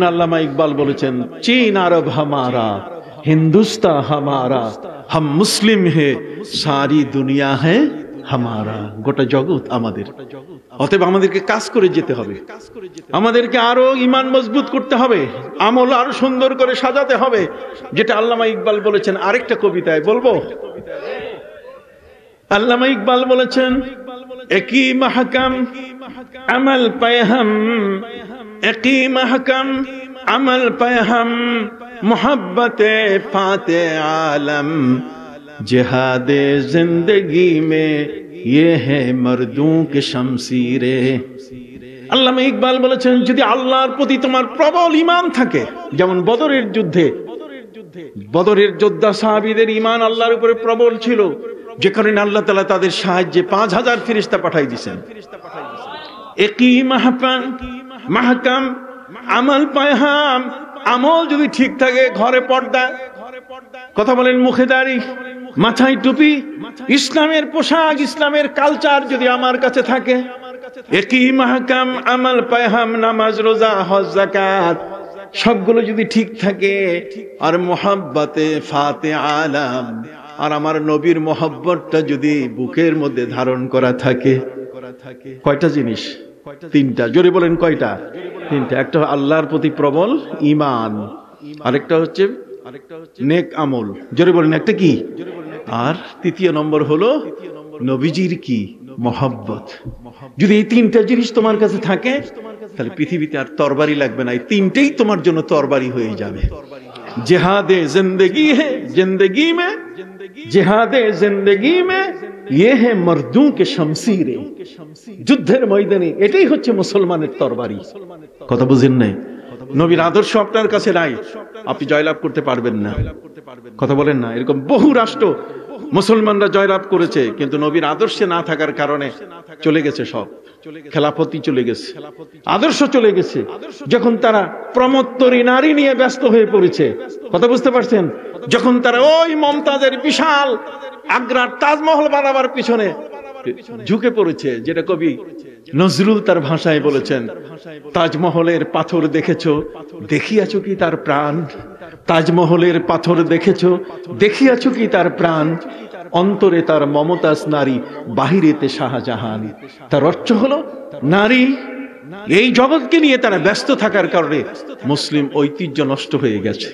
আল্লামা ইকবাল বলেছেন, চীন আরব হামারা, হিন্দুস্তান হামারা, হাম মুসলিম হে, সারি দুনিয়া হে হামারা। গোটা জগৎ আমাদের। অতএব আমাদেরকে কাজ করে যেতে হবে, আমাদেরকে আরো ঈমান মজবুত করতে হবে, আমল আরো সুন্দর করে সাজাতে হবে, যেটা আল্লামা ইকবাল বলেছেন। আরেকটা কবিতায় বলবো, আল্লামা ইকবাল বলেছেন, একই মাহকাম আমল পেহম, একই মাহকাম আমল পেহম, मोहब्बते फाते आलम, जिहादे जिंदगी में ये है मर्दों के शमशीरे। আল্লামা ইকবাল বলেছেন, যদি আল্লাহর প্রতি তোমার প্রবল ঈমান থাকে, যেমন বদরের যুদ্ধে বদরের যোদ্ধা সাহাবীদের ঈমান আল্লাহর উপরে প্রবল ছিল, যে কারণে আল্লাহ তাআলা তাদের সাহায্যে 5000 ফেরেশতা পাঠিয়ে দিয়েছেন। একই মাহকাম আমল পেহম, আমল যদি ঠিক থাকে, ঘরে পর্দা, কথা বলেন মুখে দাড়ি, মাথায় টুপি, ইসলামের পোশাক, ইসলামের কালচার যদি আমার কাছে থাকে, একই মাহকাম আমল পেহম, নামাজ রোজা হজ যাকাত সবগুলো যদি ঠিক থাকে, আর মোহাব্বতে ফাতে আলম, আর আমার নবীর মোহাব্বতটা যদি বুকের মধ্যে ধারণ করা থাকে, কয়টা জিনিস? তিনটা। জোরে বলেন কয়টা? তিনটা। একটা আল্লাহর প্রতি প্রবল ঈমান, আরেকটা হচ্ছে নেক আমল, জোরে বলেন একটা কি, আর তৃতীয় নম্বর হলো নবীজির কি মহব্বত। যদি এই তিনটা জিনিস তোমার কাছে থাকে, তাহলে পৃথিবীতে আর তরবারি লাগবে না, এই তিনটেই তোমার জন্য তরবারি হয়ে যাবে। जिहादे जिंदगी है जिंदगी में, जिहादे जिंदगी में ये है मर्दों के शमशीरे। যুদ্ধের ময়দানে এটাই হচ্ছে মুসলমানের তরবারি। কথা বুঝেন নাই? নবীর আদর্শ আপনার কাছে নাই, আপনি জয়লাভ করতে পারবেন না। কথা বলেন না? এরকম বহু রাষ্ট্র মুসলমানরা জয়লাভ করেছে, কিন্তু নবীর আদর্শে না থাকার কারণে চলে গেছে সব। খেলাফতি চলে গেছে, আদর্শ চলে গেছে। যখন তারা প্রমত্তরী নারী নিয়ে ব্যস্ত হয়ে পড়েছে, কথা বুঝতে পারছেন? যখন তারা ওই মমতাজের বিশাল আগ্রার তাজমহল বানাবার পিছনে ঝুঁকে পড়েছে, যেটা কবি নজরুল তার ভাষায় বলেছেন, তাজমহলের পাথর দেখেছো, দেখিয়াছো কি তার প্রাণ? তাজমহলের পাথর দেখেছো, দেখিয়াছো কি তার প্রাণ? অন্তরে তার মমতাজ নারী, বাহিরেতে শাহজাহান। তার অর্থ হলো, নারী এই জগৎকে নিয়ে তারা ব্যস্ত থাকার কারণে মুসলিম ঐতিহ্য নষ্ট হয়ে গেছে।